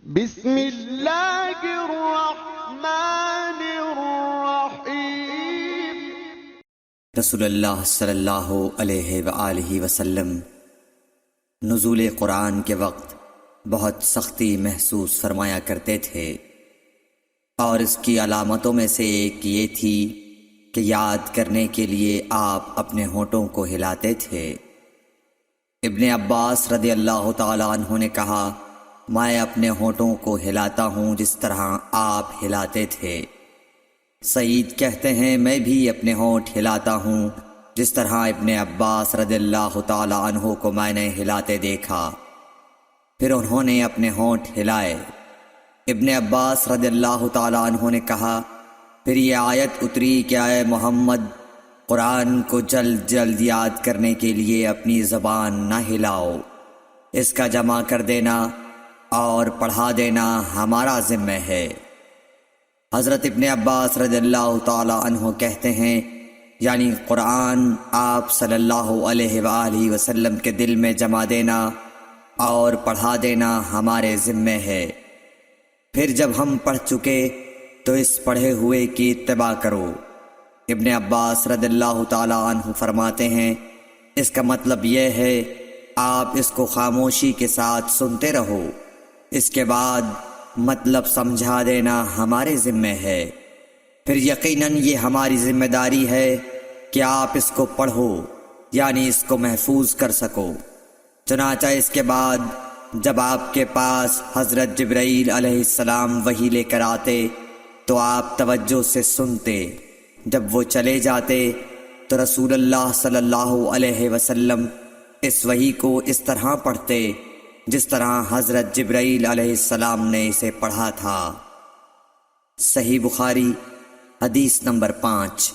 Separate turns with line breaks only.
بسم اللہ الرحمن الرحیم۔
رسول اللہ صلی اللہ علیہ وآلہ وسلم نزول قرآن کے وقت بہت سختی محسوس فرمایا کرتے تھے، اور اس کی علامتوں میں سے ایک یہ تھی کہ یاد کرنے کے لیے آپ اپنے ہونٹوں کو ہلاتے تھے۔ ابن عباس رضی اللہ تعالیٰ عنہ نے کہا، میں اپنے ہونٹوں کو ہلاتا ہوں جس طرح آپ ہلاتے تھے۔ سعید کہتے ہیں، میں بھی اپنے ہونٹ ہلاتا ہوں جس طرح ابن عباس رضی اللہ تعالیٰ عنہ کو میں نے ہلاتے دیکھا۔ پھر انہوں نے اپنے ہونٹ ہلائے۔ ابن عباس رضی اللہ تعالیٰ عنہ نے کہا، پھر یہ آیت اتری کہ اے محمد، قرآن کو جلد جلد یاد کرنے کے لیے اپنی زبان نہ ہلاؤ، اس کا جمع کر دینا اور پڑھا دینا ہمارا ذمہ ہے۔ حضرت ابن عباس رضی اللہ تعالی عنہ کہتے ہیں، یعنی قرآن آپ صلی اللہ علیہ وآلہ وسلم کے دل میں جما دینا اور پڑھا دینا ہمارے ذمہ ہے۔ پھر جب ہم پڑھ چکے تو اس پڑھے ہوئے کی اتباع کرو۔ ابن عباس رضی اللہ تعالی عنہ فرماتے ہیں، اس کا مطلب یہ ہے آپ اس کو خاموشی کے ساتھ سنتے رہو، اس کے بعد مطلب سمجھا دینا ہمارے ذمہ ہے۔ پھر یقیناً یہ ہماری ذمہ داری ہے کہ آپ اس کو پڑھو، یعنی اس کو محفوظ کر سکو۔ چنانچہ اس کے بعد جب آپ کے پاس حضرت جبرائیل علیہ السلام وحی لے کر آتے تو آپ توجہ سے سنتے، جب وہ چلے جاتے تو رسول اللہ صلی اللہ علیہ وسلم اس وحی کو اس طرح پڑھتے جس طرح حضرت جبرائیل علیہ السلام نے اسے پڑھا تھا۔ صحیح بخاری حدیث نمبر 5۔